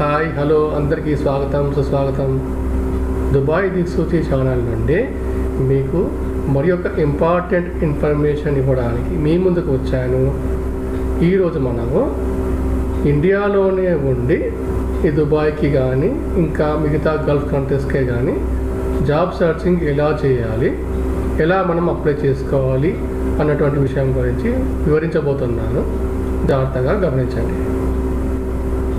Hi hello అందరికీ స్వాగతం సుస్వాగతం. దుబాయ్ దిక్సూచి ఛానల్ నుండి మీకు మరి ఒక ఇంపార్టెంట్ ఇన్ఫర్మేషన్ ఇవ్వడానికి మీ ముందుకు వచ్చాను. ఈరోజు మనము ఇండియాలోనే ఉండి ఈ దుబాయ్కి కానీ ఇంకా మిగతా గల్ఫ్ కంట్రీస్కే కానీ జాబ్ సర్చింగ్ ఎలా చేయాలి, ఎలా మనం అప్లై చేసుకోవాలి అన్నటువంటి విషయం గురించి వివరించబోతున్నాను. జాగ్రత్తగా గమనించండి.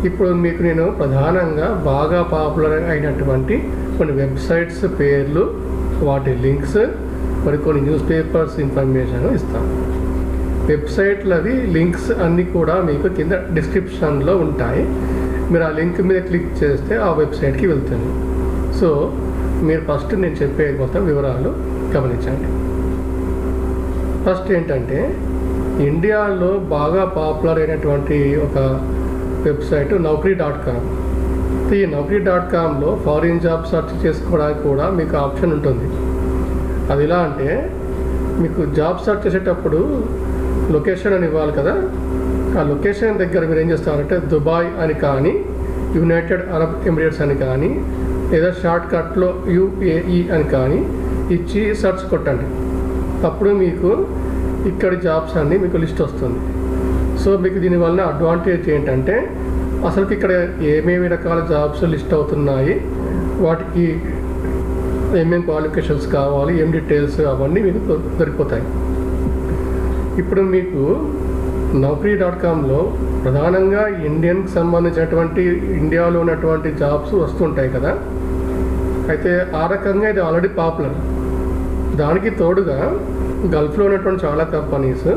ఇప్పుడు మీకు నేను ప్రధానంగా బాగా పాపులర్ అయినటువంటి కొన్ని వెబ్సైట్స్ పేర్లు, వాటి లింక్స్, మరి కొన్ని న్యూస్ పేపర్స్ ఇన్ఫర్మేషన్ ఇస్తాను. వెబ్సైట్లు అవి లింక్స్ అన్నీ కూడా మీకు కింద డిస్క్రిప్షన్లో ఉంటాయి. మీరు ఆ లింక్ మీద క్లిక్ చేస్తే ఆ వెబ్సైట్కి వెళ్తుంది. సో మీరు ఫస్ట్ నేను చెప్పే మొత్తం వివరాలు గమనించండి. ఫస్ట్ ఏంటంటే, ఇండియాలో బాగా పాపులర్ అయినటువంటి ఒక వెబ్సైట్ Naukri.com. ఈ Naukri.comలో ఫారిన్ జాబ్ సెర్చ్ చేసుకోవడానికి కూడా మీకు ఆప్షన్ ఉంటుంది. అది ఎలా అంటే, మీకు జాబ్ సెర్చ్ చేసేటప్పుడు లొకేషన్ అని ఇవ్వాలి కదా. ఆ లొకేషన్ దగ్గర మీరు ఏం చేస్తారంటే దుబాయ్ అని కానీ, యునైటెడ్ అరబ్ ఎమిరేట్స్ అని కానీ, లేదా షార్ట్కట్లో UAE అని కానీ ఇచ్చి సెర్చ్ కొట్టండి. అప్పుడు మీకు ఇక్కడి జాబ్స్ అన్నీ మీకు లిస్ట్ వస్తుంది. సో మీకు దీనివల్ల అడ్వాంటేజ్ ఏంటంటే, అసలుకి ఇక్కడ ఏమేమి రకాల జాబ్స్ లిస్ట్ అవుతున్నాయి, వాటికి ఏమేమి క్వాలిఫికేషన్స్ కావాలి, ఏం డీటెయిల్స్, అవన్నీ మీకు దొరికిపోతాయి. ఇప్పుడు మీకు Naukri.comలో ప్రధానంగా ఇండియన్కి సంబంధించినటువంటి ఇండియాలో ఉన్నటువంటి జాబ్స్ వస్తుంటాయి కదా. అయితే ఆ రకంగా ఇది ఆల్రెడీ పాపులర్. దానికి తోడుగా గల్ఫ్లో ఉన్నటువంటి చాలా కంపెనీస్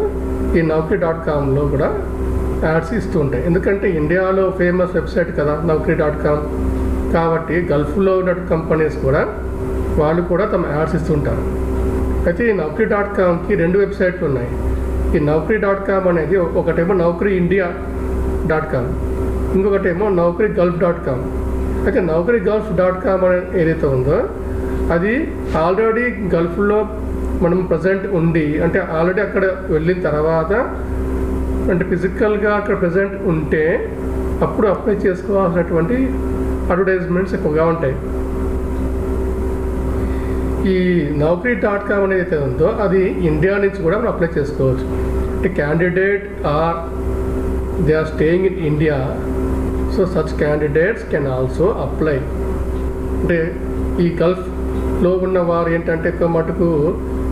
ఈ Naukri.comలో కూడా యాడ్స్ ఇస్తూ ఉంటాయి. ఎందుకంటే ఇండియాలో ఫేమస్ వెబ్సైట్ కదా Naukri.com, కాబట్టి గల్ఫ్లో ఉన్న కంపెనీస్ కూడా వాళ్ళు కూడా తమ యాడ్స్ ఇస్తుంటారు. అయితే ఈ Naukri.comకి రెండు వెబ్సైట్లు ఉన్నాయి. ఈ Naukri.com అనేది ఒకటేమో NaukriIndia.com, ఇంకొకటేమో NaukriGulf.com. అయితే NaukriGulf.com అనేది ఏదైతే ఉందో అది ఆల్రెడీ గల్ఫ్లో మనం ప్రజెంట్ ఉండి, అంటే ఆల్రెడీ అక్కడ వెళ్ళిన తర్వాత, అంటే ఫిజికల్గా అక్కడ ప్రజెంట్ ఉంటే అప్పుడు అప్లై చేసుకోవాల్సినటువంటి అడ్వర్టైజ్మెంట్స్ ఎక్కువగా ఉంటాయి. ఈ Naukri.com అనేది అయితే ఉందో అది ఇండియా నుంచి కూడా మనం అప్లై చేసుకోవచ్చు. అంటే candidate are they are staying in India, so such candidates can also apply. అంటే ఈ గల్ఫ్లో ఉన్న వారు ఏంటంటే ఎక్కువ మటుకు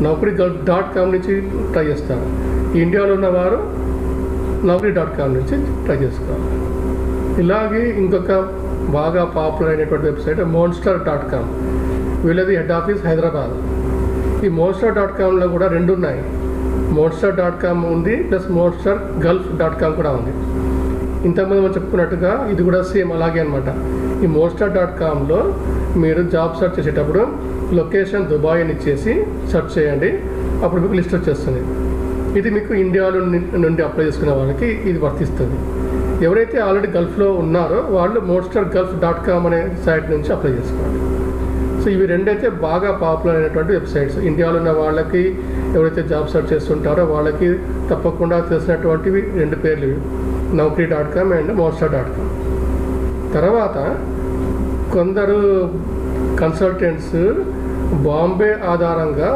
NaukriGulf.com నుంచి ట్రై చేస్తారు. ఇండియాలో ఉన్నవారు Naukri.com నుంచి ట్రై చేసుకోవాలి. ఇలాగే ఇంకొక బాగా పాపులర్ అయినటువంటి వెబ్సైట్ Monster.com. వీళ్ళది హెడ్ ఆఫీస్ హైదరాబాద్. ఈ Monster.comలో కూడా రెండు ఉన్నాయి. Monster.com ఉంది, ప్లస్ MonsterGulf.com కూడా ఉంది. ఇంతకుముందు మనం చెప్పుకున్నట్టుగా ఇది కూడా సేమ్ అలాగే అనమాట. ఈ Monster.comలో మీరు జాబ్ సెర్చ్ చేసేటప్పుడు లొకేషన్ దుబాయ్ అని ఇచ్చేసి సెర్చ్ చేయండి, అప్పుడు మీకు లిస్ట్ వచ్చేస్తుంది. ఇది మీకు ఇండియాలో నుండి అప్లై చేసుకునే వాళ్ళకి ఇది వర్తిస్తుంది. ఎవరైతే ఆల్రెడీ గల్ఫ్లో ఉన్నారో వాళ్ళు MonsterGulf.com అనే సైట్ నుంచి అప్లై చేసుకోవాలి. సో ఇవి రెండైతే బాగా పాపులర్ అయినటువంటి వెబ్సైట్స్. ఇండియాలో ఉన్న వాళ్ళకి, ఎవరైతే జాబ్ సెర్చ్ చేస్తుంటారో వాళ్ళకి తప్పకుండా తెలిసినటువంటివి రెండు పేర్లు ఇవి, Naukri.com అండ్ Monster.com. తర్వాత కొందరు కన్సల్టెంట్స్ బాంబే ఆధారంగా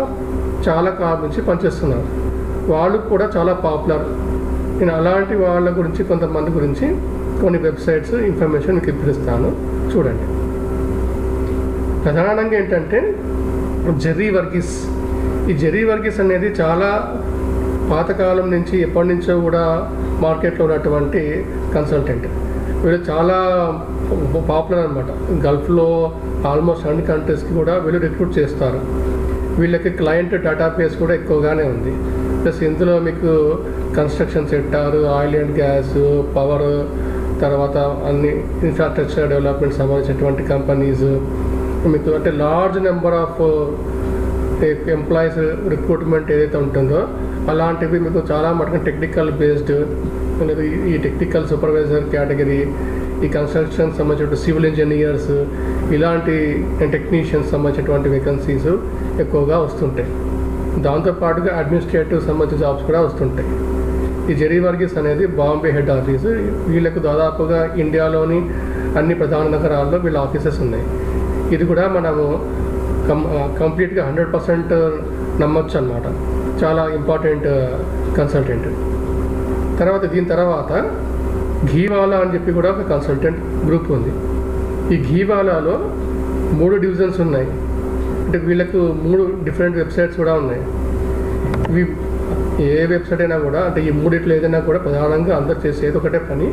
చాలా కాలం నుంచి పనిచేస్తున్నారు. వాళ్ళు కూడా చాలా పాపులర్. నేను అలాంటి వాళ్ళ గురించి, కొంతమంది గురించి కొన్ని వెబ్సైట్స్ ఇన్ఫర్మేషన్ మీకు ఇప్పిస్తాను, చూడండి. ప్రధానంగా ఏంటంటే జెర్రీ వర్గీస్. ఈ జెర్రీ వర్గీస్ అనేది చాలా పాతకాలం నుంచి, ఎప్పటి నుంచో కూడా మార్కెట్లో ఉన్నటువంటి కన్సల్టెంట్. వీళ్ళు చాలా పాపులర్ అనమాట. గల్ఫ్లో ఆల్మోస్ట్ అన్ని కంట్రీస్కి కూడా వీళ్ళు రిక్రూట్ చేస్తారు. వీళ్ళకి క్లయింట్ డేటాబేస్ కూడా ఎక్కువగానే ఉంది. ప్లస్ ఇందులో మీకు construction sector, oil and gas, power, తర్వాత అన్ని ఇన్ఫ్రాస్ట్రక్చర్ డెవలప్మెంట్ సంబంధించినటువంటి కంపెనీస్, మీకు అంటే large number of employees recruitment ఏదైతే ఉంటుందో అలాంటివి మీకు చాలా మటుకు టెక్నికల్ బేస్డ్, ఈ టెక్నికల్ సూపర్వైజర్ కేటగిరీ, ఈ కన్స్ట్రక్షన్ సంబంధించిన సివిల్ ఇంజనీర్స్, ఇలాంటి టెక్నీషియన్స్ సంబంధించినటువంటి వేకెన్సీస్ ఎక్కువగా వస్తుంటాయి. దాంతోపాటుగా అడ్మినిస్ట్రేటివ్ సంబంధించిన జాబ్స్ కూడా వస్తుంటాయి. ఈ జెరీ వర్గీస్ అనేది బాంబే హెడ్ ఆఫీసు. వీళ్ళకు దాదాపుగా ఇండియాలోని అన్ని ప్రధాన నగరాల్లో వీళ్ళ ఆఫీసెస్ ఉన్నాయి. ఇది కూడా మనము కంప్లీట్గా 100% నమ్మొచ్చు అనమాట. చాలా ఇంపార్టెంట్ కన్సల్టెంట్. దీని తర్వాత ఘీవాలా అని చెప్పి కూడా ఒక కన్సల్టెంట్ గ్రూప్ ఉంది. ఈ ఘీవాలాలో 3 డివిజన్స్ ఉన్నాయి. అంటే వీళ్ళకు 3 డిఫరెంట్ వెబ్సైట్స్ కూడా ఉన్నాయి. ఇవి ఏ వెబ్సైట్ అయినా కూడా, అంటే ఈ 3 ఏదైనా కూడా ప్రధానంగా అందరు చేసేది ఒకటే పని,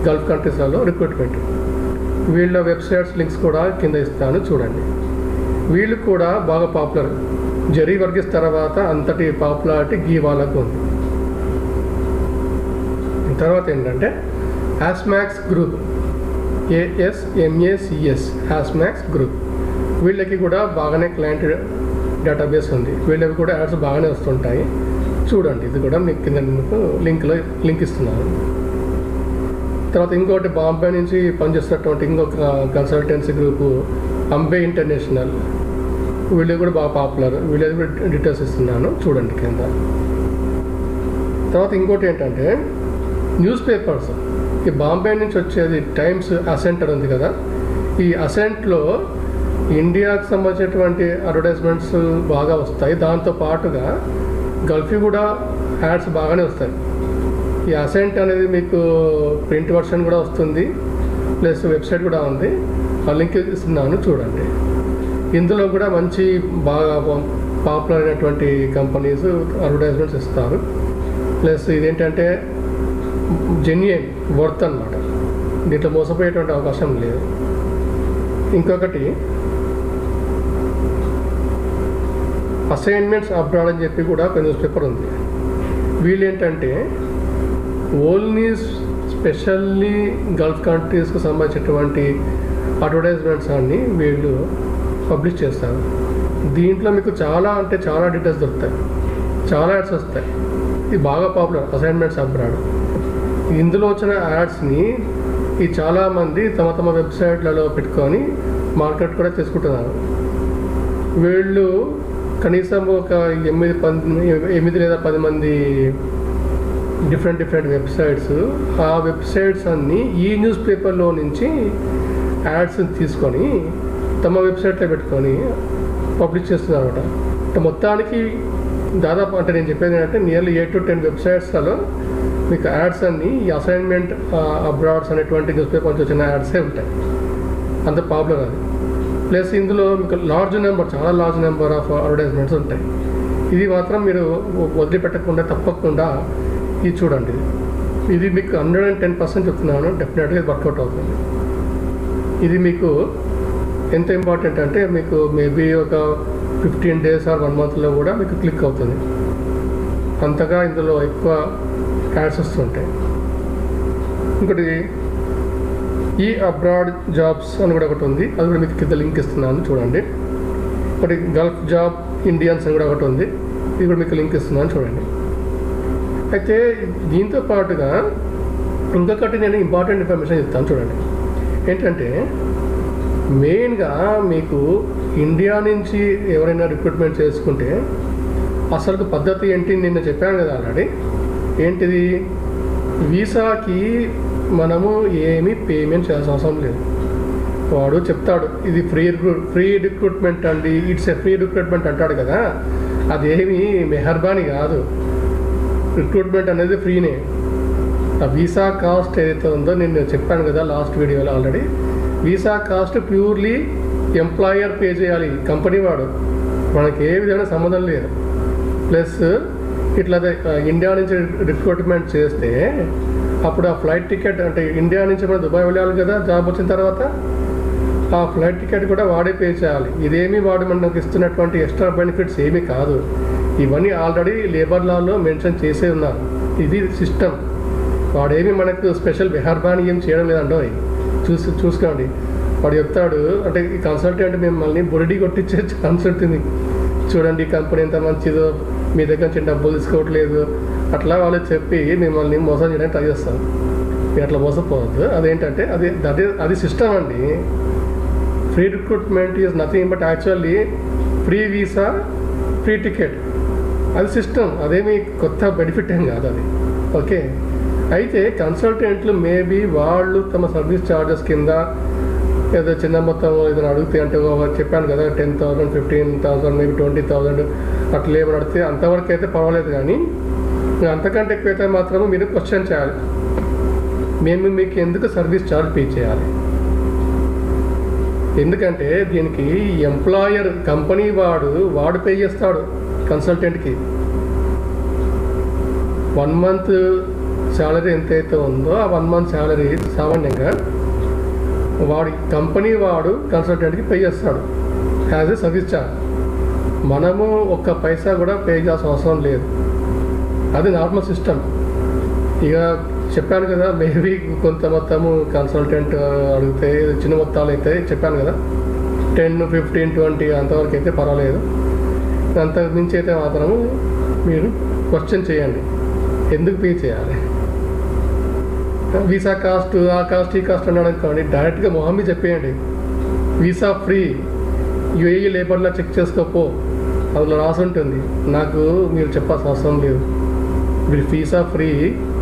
గల్ఫ్ కంట్రీస్లలో రిక్రూట్మెంట్. వీళ్ళ వెబ్సైట్స్ లింక్స్ కూడా కింద ఇస్తాను, చూడండి. వీళ్ళు కూడా బాగా పాపులర్. జెరీ వర్గీస్ తర్వాత అంతటి పాపులారిటీ ఘీవాలాకు ఉంది. తర్వాత ఏంటంటే హ్యాస్మాక్స్ గ్రూప్, ASMACS హ్యాస్మాక్స్ గ్రూప్. వీళ్ళకి కూడా బాగానే క్లయింట్ డేటాబేస్ ఉంది. వీళ్ళకి కూడా యాడ్స్ బాగానే వస్తుంటాయి, చూడండి. ఇది కూడా మీకు కింద మీకు లింక్ ఇస్తున్నాను. తర్వాత ఇంకోటి బాంబే నుంచి పనిచేస్తున్నటువంటి ఇంకొక కన్సల్టెన్సీ గ్రూపు అంబే ఇంటర్నేషనల్. వీళ్ళకి కూడా బాగా పాపులర్. వీళ్ళది కూడా డీటెయిల్స్ ఇస్తున్నాను, చూడండి కింద. తర్వాత ఇంకోటి ఏంటంటే న్యూస్ పేపర్స్. ఈ బాంబే నుంచి వచ్చేది టైమ్స్ అసెంటర్ ఉంది కదా, ఈ అసెంట్లో ఇండియాకు సంబంధించినటువంటి అడ్వర్టైజ్మెంట్స్ బాగా వస్తాయి. దాంతో పాటుగా గల్ఫీ కూడా యాడ్స్ బాగానే వస్తాయి. ఈ అసెంట్ అనేది మీకు ప్రింట్ వర్షన్ కూడా వస్తుంది, ప్లస్ వెబ్సైట్ కూడా ఉంది. ఆ లింక్ ఇస్తున్నాను, చూడండి. ఇందులో కూడా మంచి బాగా పాపులర్ అయినటువంటి కంపెనీస్ అడ్వర్టైజ్మెంట్స్ ఇస్తారు. ప్లస్ ఇదేంటంటే జెన్యూన్ వర్త్ అన్నమాట. దీంట్లో మోసపోయేటువంటి అవకాశం లేదు. ఇంకొకటి అసైన్మెంట్స్ అబ్రాడ్ అని చెప్పి కూడా ఒక న్యూస్ పేపర్ ఉంది. వీళ్ళు ఏంటంటే ఓన్లీ స్పెషల్లీ గల్ఫ్ కంట్రీస్కి సంబంధించినటువంటి అడ్వర్టైజ్మెంట్స్ అన్ని వీళ్ళు పబ్లిష్ చేస్తారు. దీంట్లో మీకు చాలా డీటెయిల్స్ దొరుకుతాయి, చాలా యాడ్స్ వస్తాయి. ఇది బాగా పాపులర్ అసైన్మెంట్స్ అబ్రాడ్. ఇందులో వచ్చిన యాడ్స్ని ఈ చాలామంది తమ వెబ్సైట్లలో పెట్టుకొని మార్కెట్ కూడా చేసుకుంటున్నారు. వీళ్ళు కనీసం ఒక 8 లేదా 10 మంది డిఫరెంట్ వెబ్సైట్స్, ఆ వెబ్సైట్స్ అన్నీ ఈ న్యూస్ పేపర్లో నుంచి యాడ్స్ తీసుకొని తమ వెబ్సైట్లో పెట్టుకొని పబ్లిష్ చేస్తున్నారు అనమాట. అంటే మొత్తానికి దాదాపు, అంటే నేను చెప్పేది ఏంటంటే నియర్లీ 8 to 10 వెబ్సైట్స్లలో మీకు యాడ్స్ అన్నీ ఈ అసైన్మెంట్ అబ్రాడ్స్ అనేటువంటి న్యూస్ పేపర్ నుంచి వచ్చిన యాడ్సే ఉంటాయి. అంత పాపులర్ అది. ప్లస్ ఇందులో మీకు చాలా లార్జ్ నెంబర్ ఆఫ్ అడ్వర్టైజ్మెంట్స్ ఉంటాయి. ఇది మాత్రం మీరు వదిలిపెట్టకుండా తప్పకుండా ఇది చూడండి. ఇది మీకు 110% చెప్తున్నాను, డెఫినెట్గా ఇది వర్కౌట్ అవుతుంది. ఇది మీకు ఎంత ఇంపార్టెంట్ అంటే మీకు మేబీ ఒక 15 days or 1 monthలో కూడా మీకు క్లిక్ అవుతుంది. అంతగా ఇందులో ఎక్కువ యాడ్స్ వస్తుంటాయి. ఇంకోటి ఈ అబ్రాడ్ జాబ్స్ అని కూడా ఒకటి ఉంది, అది కూడా మీకు కింద లింక్ ఇస్తున్నాను, చూడండి. ఒకటి గల్ఫ్ జాబ్ ఇండియన్స్ అని కూడా ఒకటి ఉంది, ఇది కూడా మీకు లింక్ ఇస్తున్నాను, చూడండి. అయితే దీంతో పాటుగా ఇంకొకటి నేను ఇంపార్టెంట్ ఇన్ఫర్మేషన్ ఇస్తాను, చూడండి. ఏంటంటే మెయిన్గా మీకు ఇండియా నుంచి ఎవరైనా రిక్రూట్మెంట్ చేసుకుంటే అసలు పద్ధతి ఏంటి నిన్న చెప్పాను కదా ఆల్రెడీ. ఏంటిది, వీసాకి మనము ఏమీ పేమెంట్ చేయాల్సిన అవసరం లేదు. వాడు చెప్తాడు ఇది ఫ్రీ రిక్రూట్మెంట్ అండి, ఇట్స్ ఫ్రీ రిక్రూట్మెంట్ అంటాడు కదా, అదేమీ మెహర్బానీ కాదు. రిక్రూట్మెంట్ అనేది ఫ్రీనే. ఆ వీసా కాస్ట్ ఏదైతే ఉందో నేను చెప్పాను కదా లాస్ట్ వీడియోలో already, visa cost purely employer pay చేయాలి, కంపెనీ వాడు. మనకి ఏ విధమైన సంబంధం లేదు. ప్లస్ ఇట్లా ఇండియా నుంచి రిక్రూట్మెంట్ చేస్తే అప్పుడు ఆ ఫ్లైట్ టికెట్, అంటే ఇండియా నుంచి మనం దుబాయ్ వెళ్ళాలి కదా జాబ్ వచ్చిన తర్వాత, ఆ ఫ్లైట్ టికెట్ కూడా వాడే పే చేయాలి. ఇదేమీ వాడు మనకు ఇస్తున్నటువంటి ఎక్స్ట్రా బెనిఫిట్స్ ఏమీ కాదు. ఇవన్నీ ఆల్రెడీ లేబర్ లాలో మెన్షన్ చేసే ఉన్నారు. ఇది సిస్టమ్. వాడేమి మనకు స్పెషల్ మెహర్బానీ ఏం చేయడం లేదండో. చూసుకోండి. వాడు చెప్తాడు, అంటే ఈ కన్సల్టెంట్ మిమ్మల్ని బురిడి కొట్టించే ఛాన్స్ ఉంది. చూడండి ఈ కంపెనీ ఎంత మంచిదో, మీ దగ్గర నుంచి డబ్బులు తీసుకోవట్లేదు, అట్లా వాళ్ళు చెప్పి మిమ్మల్ని మోసం చేయడానికి ట్రై చేస్తారు. మీరు అట్లా మోసపోవద్దు. అదేంటంటే అది సిస్టమ్ అండి. Free recruitment is nothing but actually free visa, free ticket. అది సిస్టమ్, అదేమి కొత్త బెనిఫిట్ ఏం కాదు. అది ఓకే. అయితే కన్సల్టెంట్లు మేబీ వాళ్ళు తమ సర్వీస్ ఛార్జెస్ కింద ఏదో చిన్న మొత్తం ఏదైనా అడిగితే అంటే చెప్పాను కదా 10,000 15,000 మేబీ 20,000 అట్లా ఏమైనా అడిగితే అంతవరకు అయితే పర్వాలేదు. కానీ అంతకంటే ఎక్కువైతే మాత్రం మీరు క్వశ్చన్ చేయాలి, మేము మీకు ఎందుకు సర్వీస్ ఛార్జ్ పే చేయాలి. ఎందుకంటే దీనికి ఎంప్లాయర్ కంపెనీ వాడు పే చేస్తాడు కన్సల్టెంట్కి. 1 month శాలరీ ఎంతైతే ఉందో ఆ 1 month శాలరీ సామాన్యంగా కంపెనీ కన్సల్టెంట్కి పే చేస్తాడు యాజ్ ఏ సర్వీస్ ఛార్జ్. మనము ఒక్క పైసా కూడా పే చేయాల్సిన అవసరం లేదు, అది నార్మల్ సిస్టమ్. ఇక చెప్పాను కదా, మేబీ కొంత మొత్తము కన్సల్టెంట్ అడిగితే చిన్న మొత్తాలు అయితే చెప్పాను కదా 10, 15, 20 అంతవరకు అయితే పర్వాలేదు. అంతకు మించి అయితే మాత్రము మీరు క్వశ్చన్ చేయండి, ఎందుకు పే చేయాలి. వీసా కాస్ట్, ఆ కాస్ట్, ఈ కాస్ట్ అన్నాడు అనుకోండి, డైరెక్ట్గా మొహమ్మీ చెప్పేయండి, వీసా ఫ్రీ, యూఏఈ లేబర్లో చెక్ చేసుకోపో, అందులో రాసి ఉంటుంది. నాకు మీరు చెప్పాల్సిన అవసరం లేదు. మీరు visa free,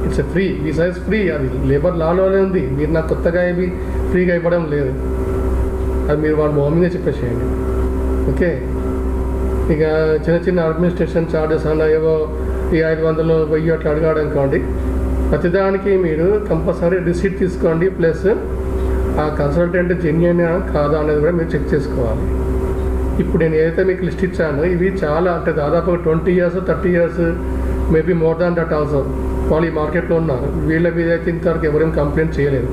it's free, visa is free, అది లేబర్ లాలోనే ఉంది. మీరు నాకు కొత్తగా ఏమి ఫ్రీగా ఇవ్వడం లేదు, అది మీరు వాడు మొహమ్మీనే చెప్పేసేయండి. ఓకే. ఇక చిన్న చిన్న అడ్మినిస్ట్రేషన్ ఛార్జెస్ అన్న ఏవో ఈ 500, 1000 అట్లా అడిగాడు అనుకోండి, ప్రతిదానికి మీరు కంపల్సరీ రిసీట్ తీసుకోండి. ప్లస్ ఆ కన్సల్టెంట్ జెన్యూన్ కాదా అనేది కూడా మీరు చెక్ చేసుకోవాలి. ఇప్పుడు నేను ఏదైతే మీకు లిస్ట్ ఇచ్చానో ఇవి చాలా, అంటే దాదాపు 20 years, 30 years, maybe more than that also వాళ్ళు ఈ మార్కెట్లో ఉన్నారు. వీళ్ళ మీద అయితే ఇంతవరకు ఎవరేం కంప్లైంట్ చేయలేదు.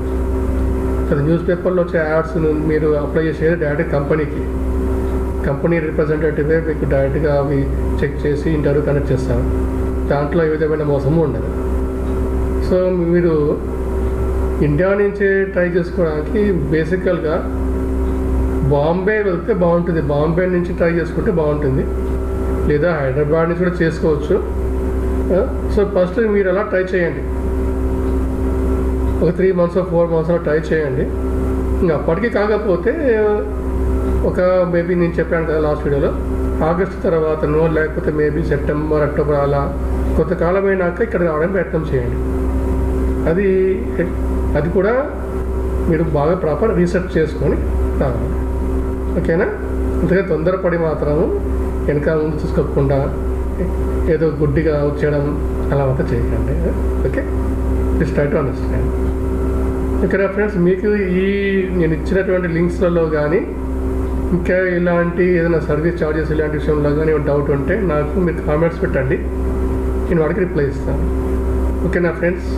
అది న్యూస్ పేపర్లో వచ్చే యాడ్స్ మీరు అప్లై చేసేది డైరెక్ట్ కంపెనీ రిప్రజెంటేటివే మీకు డైరెక్ట్గా అవి చెక్ చేసి ఇంటర్వ్యూ కనెక్ట్ చేస్తారు. దాంట్లో ఏ విధమైన మోసము ఉండదు. సో మీరు ఇండియా నుంచే ట్రై చేసుకోవడానికి బేసికల్గా బాంబే వెళ్తే బాగుంటుంది, బాంబే నుంచి ట్రై చేసుకుంటే బాగుంటుంది, లేదా హైదరాబాద్ నుంచి కూడా చేసుకోవచ్చు. సో ఫస్ట్ మీరు అలా ట్రై చేయండి, ఒక 3 months, 4 months ట్రై చేయండి. ఇంకా అప్పటికి కాకపోతే ఒక మేబీ నేను చెప్పాను కదా లాస్ట్ వీడియోలో, ఆగస్టు తర్వాతనో లేకపోతే మేబీ సెప్టెంబర్, అక్టోబర్ అలా కొంతకాలం అయినాక ఇక్కడ రావడానికి ప్రయత్నం చేయండి. అది కూడా మీరు బాగా ప్రాపర్ రీసెర్చ్ చేసుకొని రావాలి. ఓకేనా. అంతగా తొందరపడి మాత్రము వెనక ముందు చూసుకోకుండా ఏదో గుడ్డిగా వచ్చేయడం అలా అంతా చేయకండి. Okay, just try to understand. ఓకేనా ఫ్రెండ్స్, మీకు నేను ఇచ్చినటువంటి లింక్స్లలో కానీ ఇంకా ఇలాంటి ఏదైనా సర్వీస్ ఛార్జెస్ ఇలాంటి విషయంలో కానీ డౌట్ ఉంటే నాకు మీరు కామెంట్స్ పెట్టండి, నేను వాడికి రిప్లై ఇస్తాను. ఓకేనా ఫ్రెండ్స్,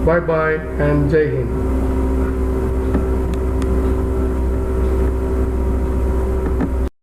బాయ్ బాయ్ అండ్ జై హింద్.